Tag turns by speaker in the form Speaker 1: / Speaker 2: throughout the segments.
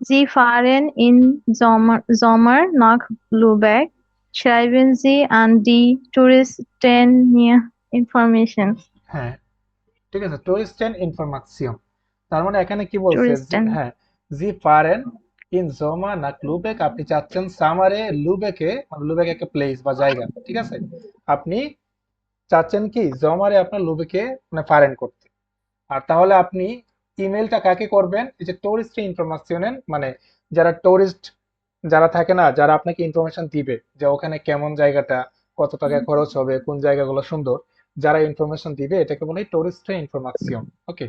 Speaker 1: Sie fahren in Sommer nach Lübeck. Schreiben Sie an die Touristen Information.
Speaker 2: হ্যাঁ, ঠিক আছে, tourist and ইনফরমাশন। তার মানে এখানে কি বলছে,
Speaker 1: Touristen.
Speaker 2: হ্যাঁ, জি ফারেন ইন জোমা না লুবেক, আপনি চাচ্ছেন সামারে লুবেকে, মানে লুবেক একটা প্লেস বা জায়গা, ঠিক আছে, আপনি চাচ্ছেন কি জমারে আপনার লুবেকে মানে ফারেন করতে। আর তাহলে আপনি ইমেলটা কাকে করবেন, এই যে টুরিস্ট ইনফরমেশন, মানে যারা টুরিস্ট যারা থাকে না, যারা আপনাকে ইনফরমেশন দিবে যে ওখানে কেমন জায়গাটা, কত টাকা খরচ হবে, কোন জায়গাগুলো সুন্দর, যারা ইনফরমেশন দিবে এটাকে বলে টুরিস্ট ইনফরমেশন। ওকে,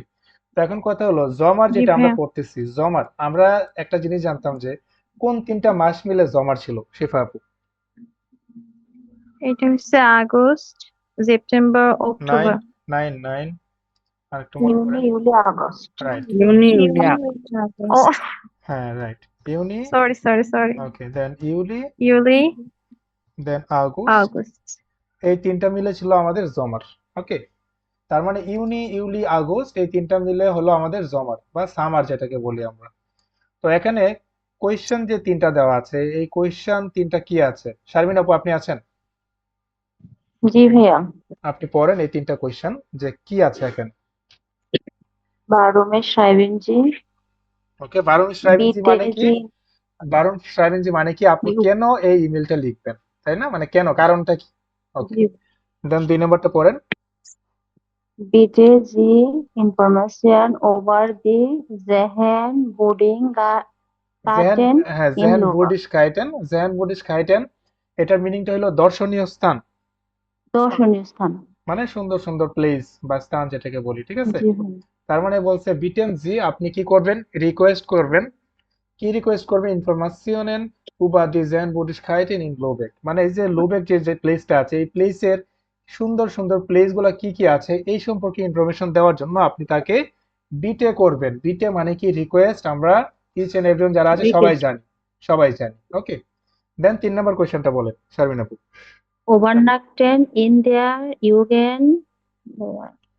Speaker 2: তো এখন কথা হলো জমার
Speaker 1: জি
Speaker 2: যেটা আমরা
Speaker 1: ভাইয়া।
Speaker 2: পড়তেছি, জমার আমরা একটা জিনিস জানতাম যে কোন তিনটা মাস মিলে জমার ছিল, শিফা আপু?
Speaker 1: এটা হচ্ছে আগস্ট, সেপ্টেম্বর,
Speaker 2: নাইন,
Speaker 1: অক্টোবর।
Speaker 2: নাইন, নাইন, আর একটু মনে
Speaker 3: ইউনি
Speaker 2: করেন।
Speaker 3: ইউলি আগস্ট।
Speaker 2: রাইট,
Speaker 4: ইউনি ইউলি
Speaker 1: ইউনি। ও,
Speaker 4: আগস্ট।
Speaker 2: হ্যাঁ রাইট, ইউনি,
Speaker 1: সরি।
Speaker 2: ওকে, দেন ইউলি,
Speaker 1: ইউলি,
Speaker 2: দেন আগস্ট,
Speaker 1: আগস্ট।
Speaker 2: এই তিনটা মিলে ছিল আমাদের জমার। ওকে, তার মানে ইউনি, ইউলি, আগস্ট এই তিনটা মিলে হলো আমাদের জমার বা সামার যেটাকে বলি আমরা। তো এখানে কোয়েশ্চেন যে তিনটা দেওয়া আছে, এই কোয়েশ্চেন তিনটা কি আছে? শারমিন আপু আপনি আছেন?
Speaker 3: জি ভাইয়া।
Speaker 2: আপনি পড়েন এই তিনটা কোয়েশ্চেন যে কি আছে এখানে।
Speaker 3: বারোমের সাহেবেনজি,
Speaker 2: ওকে, বারণ সাহেবজি মানে কি?
Speaker 3: বিটেজি,
Speaker 2: বারণ সাহেবজি মানে কি আপনি কেন এই ইমেলটা লিখবেন, তাই না, মানে কেন, কারণটা কি? ওকে, দেন 2 নম্বরটা পড়েন।
Speaker 3: বিটেজি ইনফরমেশন ওভার দি জেহেন বোর্ডিং
Speaker 2: জেহেন,
Speaker 3: গার্ডেন
Speaker 2: হ্যাঁ,
Speaker 3: ইন
Speaker 2: জেহেন
Speaker 3: লোবা।
Speaker 2: বুডিশ খাইটেন, জেহেন বুডিশ খাইটেন, এটার মিনিংটা হলো দর্শনীয় স্থান,
Speaker 3: দর্শনীয় স্থান।
Speaker 2: মানে সুন্দর সুন্দর প্লেস বা স্থান যেটাকে বলি, ঠিক আছে।
Speaker 3: জি ভাইয়া।
Speaker 2: তার মানে বলছে বিটেম জি, আপনি কি করবেন, রিকোয়েস্ট করবেন, কি রিকোয়েস্ট করবেন, ইনফরমেশন উবা দি জেহেন বুডিশ খাইটেন ইন লোবেক, মানে এই যে লোবেক যে যে প্লেসটা আছে, এই প্লেসের সুন্দর সুন্দর প্লেস গুলা কি কি আছে এই সম্পর্কে ইনফরমেশন দেওয়ার জন্য আপনি তাকে বিটে করবেন। বিটে মানে কি রিকোয়েস্ট, আমরা ইচ এন্ড এভরিওয়ান যারা আছে সবাই
Speaker 3: বিটেজ
Speaker 2: জানি, সবাই জানি। ওকে, দেন 3 নম্বর কোয়েশ্চেনটা বলেন শারমিন আপু।
Speaker 3: ওভারনাকটেন ইন দেয়ার ইউগেন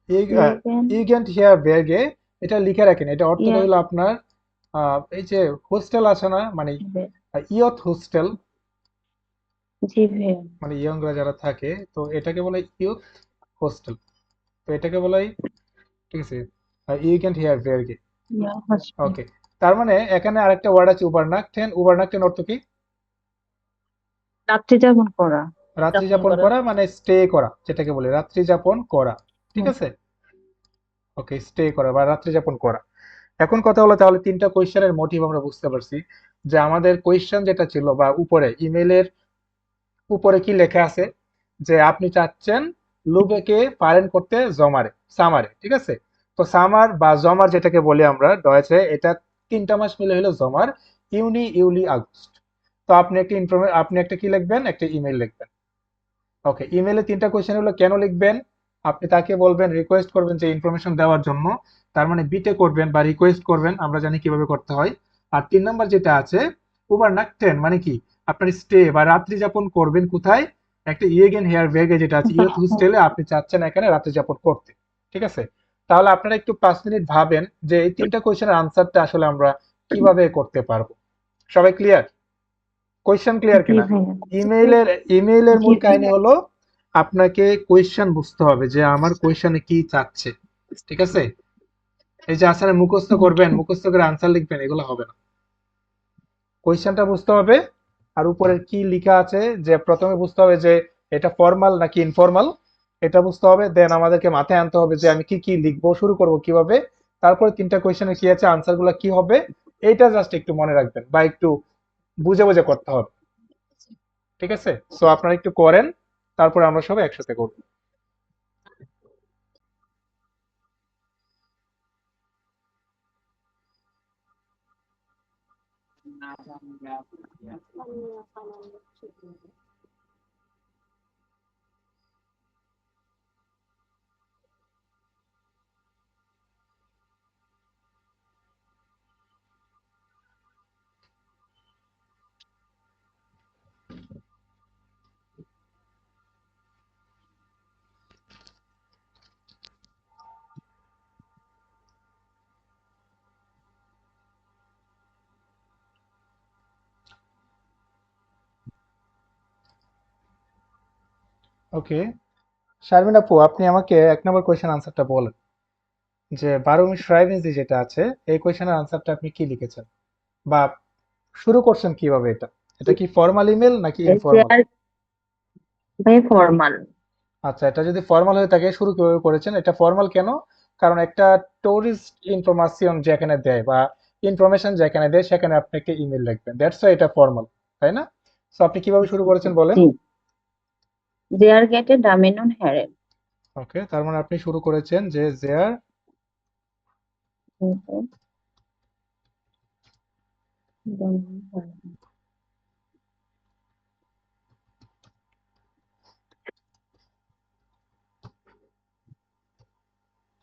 Speaker 3: ইউগেন
Speaker 2: ইউগেন্ট হিয়ার বেরগে, এটা লিখে রাখেন, এটা অর্থটা
Speaker 3: ইয়ার।
Speaker 2: হলো আপনার এই যে হোস্টেল আছে না, মানে ইয়থ হোস্টেল,
Speaker 3: জি ভাইয়া।
Speaker 2: মানে ইয়ংরা যারা থাকে, তো এটাকে বলে ইয়ুথ হোস্টেল, তো এটাকে বলে, ঠিক আছে, ইউগেন্ট হিয়ার বেরগে।
Speaker 3: ইয়ার হসপিটাল।
Speaker 2: ওকে, তার মানে এখানে আরেকটা ওয়ার্ড আছে উবারনাকটেন, উবারনাকটেন অর্থ কি?
Speaker 3: রাত্রি যাপন করা।
Speaker 2: রাত্রি যাপন করা, মানে স্টে করা, যেটাকে বলে রাত্রি যাপন করা, ঠিক
Speaker 3: হুম।
Speaker 2: আছে। ওকে, স্টে করা বা রাত্রি যাপন করা। এখন কথা হলো তাহলে তিনটা কোয়েশ্চেনের মোটিভ আমরা বুঝতে পারছি, যে আমাদের কোয়েশ্চেন যেটা ছিল বা উপরে ইমেলের উপরে কি লেখা আছে, যে আপনি চাচ্ছেন লুবেকে ফারেন করতে জমারে, সামারে, ঠিক আছে। তো সামার বা জমার যেটাকে বলি আমরা ডয়েছে, এটা 3টা মাস মিলে হলো জমার, ইউনি, ইউলি, আগস্ট। তো আপনি একটা আপনি একটা কি লিখবেন, একটা ইমেল লিখবেন। ওকে, ইমেলে 3টা কোয়েশ্চেন হলো কেন লিখবেন, আপনি তাকে বলবেন, রিকোয়েস্ট করবেন যে ইনফরমেশন দেওয়ার জন্য, তার মানে বিটে করবেন বা রিকোয়েস্ট করবেন, আমরা জানি কিভাবে করতে হয়। আর 3 নম্বর যেটা আছে ওভারনাকটেন, মানে কি আপনার স্টে বা রাত্রি যাপন করবেন কোথায়, একটা ইয়েগেন হেয়ার ভেগে যেটা আছে ইয়ুথ হোস্টেলে, আপনি চাচ্ছেন এখানে রাত্রি যাপন করতে, ঠিক আছে। তাহলে আপনারা একটু 5 মিনিট ভাবেন যে এই 3টা কোয়েশ্চেনের আনসারটা আসলে আমরা কিভাবে করতে পারবো। সবাই ক্লিয়ার? কোয়েশ্চেন ক্লিয়ার
Speaker 3: জি
Speaker 2: কিনা?
Speaker 3: ভাইয়া।
Speaker 2: ইমেইলের ইমেইলের
Speaker 3: জি
Speaker 2: মূল কাহিনী
Speaker 3: ভাইয়া।
Speaker 2: হলো আপনাকে কোয়েশ্চেন বুঝতে হবে যে আমার কোয়েশ্চেনে কি চাচ্ছে, ঠিক আছে। এই যে আসলে মুখস্থ করবেন, মুখস্থ করে আনসার লিখবেন, এগুলো হবে না। কোয়েশ্চেনটা বুঝতে হবে, আর উপরের কি লেখা আছে, যে প্রথমে বুঝতে হবে যে এটা ফর্মাল নাকি ইনফর্মাল, এটা বুঝতে হবে। দেন আমাদেরকে মাথায় আনতে হবে যে আমি কি কি লিখবো, শুরু করব কিভাবে, তারপরে 3টা কোয়েশ্চেনের কি আছে, আনসার গুলা কি হবে, এইটা জাস্ট একটু মনে রাখবেন বা একটু বুঝে বুঝে করতে হবে, ঠিক আছে। সো আপনারা একটু করেন, তারপরে আমরা সবাই একসাথে করব। ওকে, শারমিন আপু, আপনি আমাকে 1 নম্বর কোয়েশ্চেন আনসারটা বলেন যে 12 Schreiben যেটা আছে এই কোয়েশ্চেনের আনসারটা আপনি কি লিখেছেন বা শুরু করছেন কিভাবে? এটা এটা কি ফর্মাল ইমেল নাকি
Speaker 3: they
Speaker 2: informal?
Speaker 3: are very formal.
Speaker 2: আচ্ছা, এটা যদি ফর্মাল হয়ে থাকে শুরু কিভাবে করেছেন? এটা ফর্মাল কেন? কারণ একটা টুরিস্ট ইনফরমেশন যেখানে দেয় বা ইনফরমেশন যেখানে দেয় সেখানে আপনাকে ইমেল লিখবেন, দ্যাটস ওয়াই এটা ফর্মাল, তাই না? সো আপনি কিভাবে শুরু করেছেন বলেন।
Speaker 3: জি, they are get a dominant harem.
Speaker 2: ওকে, তার মানে আপনি শুরু করেছেন যে দেয়ার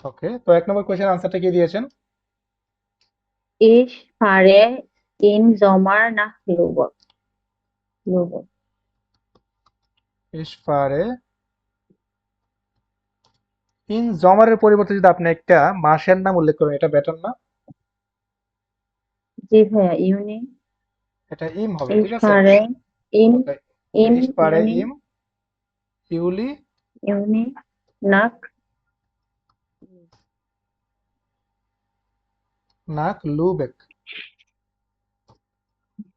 Speaker 2: ওকে, তো 1 নম্বর কোয়েশ্চেন আনসারটা কি দিয়েছেন?
Speaker 3: Ich fahre im Sommer nach Lübeck. Lübeck.
Speaker 2: ইসফারে ইন জমারের পরিবর্তে যদি আপনি একটা মাসের নাম উল্লেখ করেন এটা বেটার না?
Speaker 3: জি ভাইয়া, ইউনি
Speaker 2: এটা ইম হবে,
Speaker 3: ich
Speaker 2: ঠিক আছে?
Speaker 3: fahre im
Speaker 2: তাই,
Speaker 3: im
Speaker 2: ইসফারে
Speaker 3: Juni
Speaker 2: ইম ইউলি
Speaker 3: Juni nach
Speaker 2: নাক লুবেক।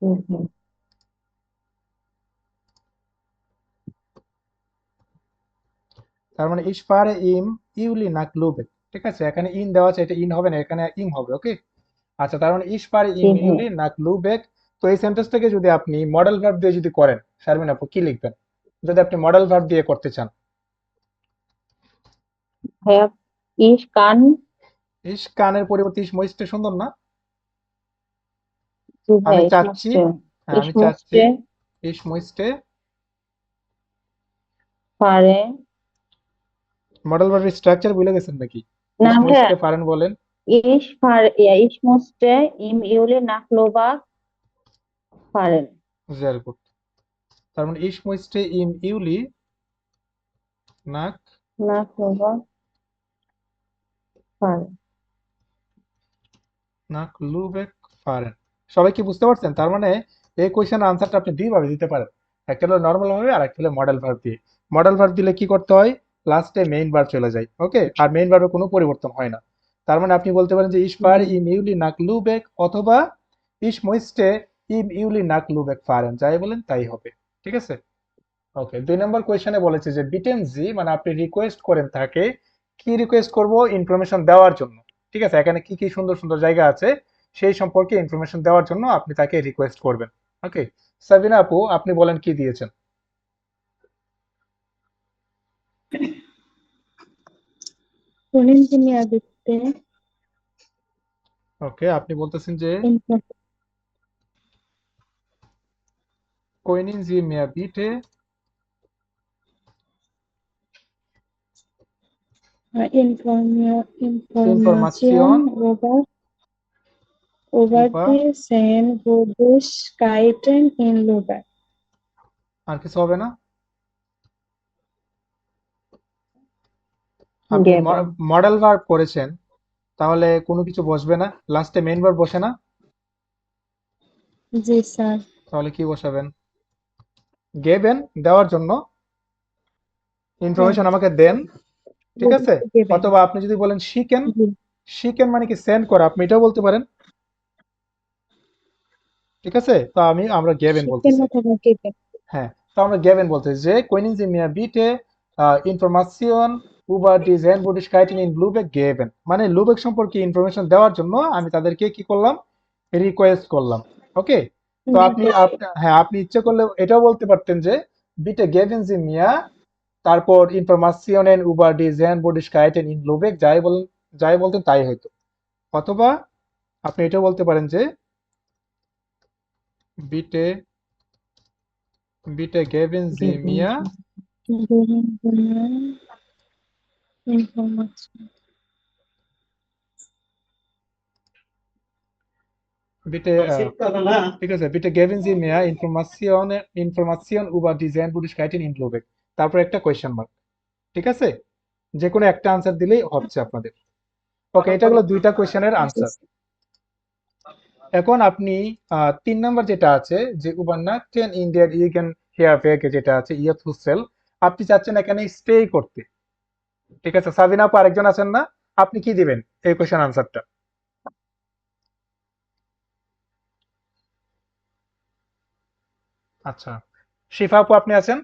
Speaker 3: Mhm.
Speaker 2: তার মানে ইসফারে ইম ইউলি নাক লুবেক, ঠিক আছে? এখানে ইন দেওয়া আছে, এটা ইন হবে না, এখানে ইম হবে। ওকে, আচ্ছা, তার মানে ইসফারে
Speaker 3: জি
Speaker 2: ইম
Speaker 3: ভাইয়া,
Speaker 2: ইউলি নাক লুবেক। তো এই সেন্টেন্সটাকে যদি আপনি মডেল ভার্ব দিয়ে যদি করেন, শারমিন আপু কি লিখবেন যদি আপনি মডেল ভার্ব দিয়ে করতে চান?
Speaker 3: ভাইয়া ich kann
Speaker 2: ইস কানের পরিবর্তে ইস মহিষটা সুন্দর না?
Speaker 3: জি
Speaker 2: আমি
Speaker 3: ভাইয়া
Speaker 2: চাচ্ছি, হ্যাঁ
Speaker 3: ich
Speaker 2: আমি চাচ্ছি
Speaker 3: musste
Speaker 2: ইস মহিষটে
Speaker 3: fahren
Speaker 2: মডেল ভার্বের স্ট্রাকচার ভুলে গেছেন নাকি?
Speaker 3: না
Speaker 2: ইস
Speaker 3: ভাইয়া
Speaker 2: মহিষটে ফারেন বলেন।
Speaker 3: ich musste im Juli nach Lübeck fahren.
Speaker 2: Very good. তার মানে ইস মহিষটে ইম ইউলি নাক
Speaker 3: Nach Lübeck fahren.
Speaker 2: নাক লুবেক ফারেন। সবাই কি বুঝতে পারছেন? তার মানে এই কোয়েশ্চেনের আনসারটা আপনি দুইভাবে দিতে পারেন, একটা হলো নর্মাল ভাবে আর একটা হলো মডেল ভার্ব দিয়ে। মডেল ভার্ব দিলে কি করতে হয়? লাস্টে মেইন ভার্ব চলে যায়, ওকে, আর মেইন ভার্বের কোনো পরিবর্তন হয় না। তার মানে আপনি বলতে পারেন যে ইস ফার ইম ইউলি নাক লুবেক অথবা ইস মইস্টে ইম ইউলি নাক লুবেক ফারেন, যাই বলেন তাই হবে, ঠিক আছে? ওকে, 2 নম্বর কোয়েশ্চেনে বলেছে যে বিটেন জি, মানে আপনি রিকোয়েস্ট করেন তাকে। কি রিকোয়েস্ট করব? ইনফরমেশন দেওয়ার জন্য, ঠিক আছে? এখানে কি কি সুন্দর সুন্দর জায়গা আছে সেই সম্পর্কে ইনফরমেশন দেওয়ার জন্য আপনি তাকে রিকোয়েস্ট করবেন। ওকে, সাবিনা আপু, আপনি বলেন কি দিয়েছেন?
Speaker 3: Können Sie mir bitte
Speaker 2: ওকে, আপনি বলতেছেন যে
Speaker 3: Info-
Speaker 2: কোইনিন জি মিয়া বিটে
Speaker 3: Information
Speaker 2: ইনফরমাশন
Speaker 3: über
Speaker 2: উবা,
Speaker 3: die Sehenswürdigkeiten in Lübeck
Speaker 2: আর কিছু হবে না? আপনি
Speaker 3: geben.
Speaker 2: মডেল ভার্ব করেছেন, তাহলে কোনো কিছু বসবে না, লাস্টে মেইন ভার্ব বসে না?
Speaker 3: জি স্যার,
Speaker 2: তাহলে কি বসাবেন? গেবেন, দেওয়ার জন্য,
Speaker 3: হ্যাঁ,
Speaker 2: ইনফরমেশন আমাকে দেন, ঠিক আছে?
Speaker 3: geben.
Speaker 2: অথবা আপনি যদি বলেন শিখেন,
Speaker 3: জি,
Speaker 2: শিখেন মানে কি সেন্ড করা, আপনি এটাও বলতে পারেন, ঠিক আছে? তো আমরা গেবেন
Speaker 3: শিখেন
Speaker 2: বলতেছি।
Speaker 3: অথবা geben.
Speaker 2: হ্যাঁ, তো আমরা গেবেন বলতেছি যে কোইনিন জি মিয়া বিটে ইনফরমাশন উবার ডি জেনবুডিশকাইটেন ইন লুবেক গেবেন, মানে লুবেক সম্পর্কে ইনফরমেশন দেওয়ার জন্য আমি তাদেরকে কি করলাম? রিকোয়েস্ট করলাম। ওকে, তো হ্যাঁ, আপনি ইচ্ছে করলে এটাও বলতে পারতেন যে বিটে গেবেন জি মিয়া, তারপর ইনফরমাশনের উবার ডি জেনবুডিশকাইটেন ইন লুবেক, যাই বলতেন তাই হয়তো। অথবা আপনি এটাও বলতে পারেন যে বিটে বিটে গেবেন জি
Speaker 3: Geben
Speaker 2: মিয়া
Speaker 3: Sie. Geben Sie mir Information.
Speaker 2: bitte, ঠিক আছে, bitte geben Sie mir Information über die Sehenswürdigkeiten in Lübeck, তারপর একটা কোয়েশ্চেন মার্ক, ঠিক আছে? যে কোনো একটা আনসার দিলেই হচ্ছে আপনাদের। ওকে, এটা হলো 2টা কোয়েশ্চেনের
Speaker 3: জি,
Speaker 2: আনসার। এখন আপনি 3 নাম্বার যেটা আছে যে Übernachten in der Irgend Herberge যেটা আছে ইয়থ হোস্টেল, আপনি চাচ্ছেন এখানে স্টে করতে। ঠিক আছে, সাবিনা আপু আরেকজন আছেন না, আপনি কি দিবেন এই কোশ্চেন আনসারটা? আচ্ছা, শিফা আপু আপনি আছেন?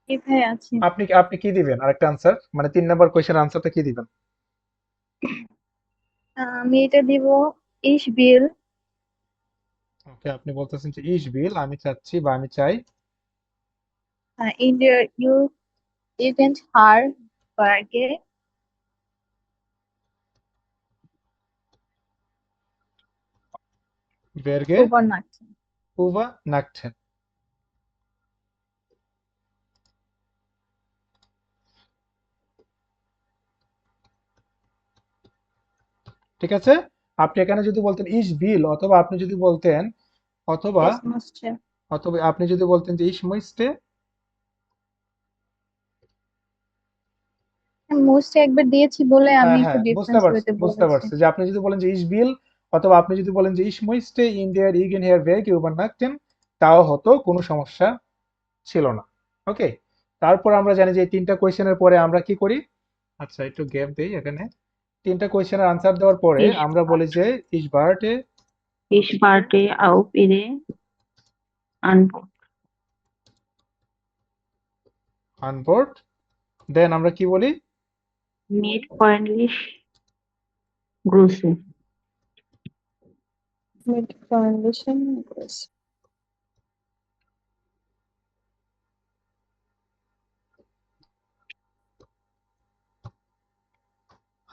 Speaker 1: কি ভাই আছে?
Speaker 2: আপনি আপনি কি দিবেন আরেকটা আনসার, মানে 3 নম্বর কোশ্চেন আনসারটা কি দিবেন?
Speaker 1: আমি এটা দিব ইস বিল।
Speaker 2: ওকে, আপনি বলতেছেন যে ইস বিল, আমি চাচ্ছি বা আমি চাই
Speaker 1: ইন্ডিয়ার ইভেন্ট হার বার্গে
Speaker 2: বেরগে
Speaker 1: ওভারনাইট।
Speaker 2: উভা নাকছেন। ঠিক আছে, আপনি এখানে যদি বলতেন ইস বিল, অথবা আপনি যদি বলতেন অথবা
Speaker 1: ইয়েস মোস্ট।
Speaker 2: অথবা আপনি যদি বলতেন যে ইস মইস্টে।
Speaker 1: মোস্ট একবার দিয়েছি বলে আমি
Speaker 2: হ্যাঁ
Speaker 1: একটু
Speaker 2: হ্যাঁ, বুঝতে
Speaker 1: ডিফারেন্স
Speaker 2: পারছি
Speaker 1: ওয়েতে
Speaker 2: বুঝতে
Speaker 1: বলেছি।
Speaker 2: পারছি যে আপনি যদি বলেন যে ইস বিল, অথবা আপনি যদি বলেন যে ইস মইস্টে ইন দেয়ার ইগেন হেয়ার ভেগ ইউবার নাকটেন, তাও হতো, কোনো সমস্যা ছিল না। ওকে, তারপর আমরা জানি যে এই 3টা কোয়েশ্চেনের পরে আমরা কি করি। আচ্ছা, একটু গ্যাপ দেই এখানে। 3টা কোয়েশ্চেনের আনসার দেওয়ার পরে
Speaker 3: Ich,
Speaker 2: আমরা বলি যে ইস বার্টে
Speaker 3: ich warte auf Ihre Antwort.
Speaker 2: আনবোর্ড, দেন আমরা কি বলি?
Speaker 3: Mit freundlich Grüßen.
Speaker 1: Mid foundation.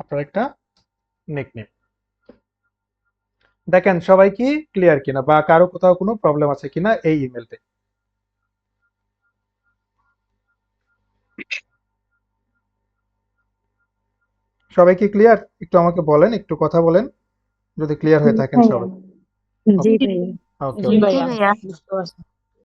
Speaker 2: আপনার একটা নিকনেম। দেখেন সবাই কি ক্লিয়ার কিনা, বা কারো কোথাও কোনো প্রবলেম আছে কিনা এই ইমেলতে। সবাই কি ক্লিয়ার? একটু আমাকে বলেন, একটু কথা বলেন যদি ক্লিয়ার হয়ে থাকেন সবাই।
Speaker 3: জি
Speaker 2: ওকে
Speaker 3: ভাইয়া।
Speaker 2: ওকে
Speaker 3: জি
Speaker 2: ওকে।
Speaker 3: ভাইয়া। বুঝতে পারছি।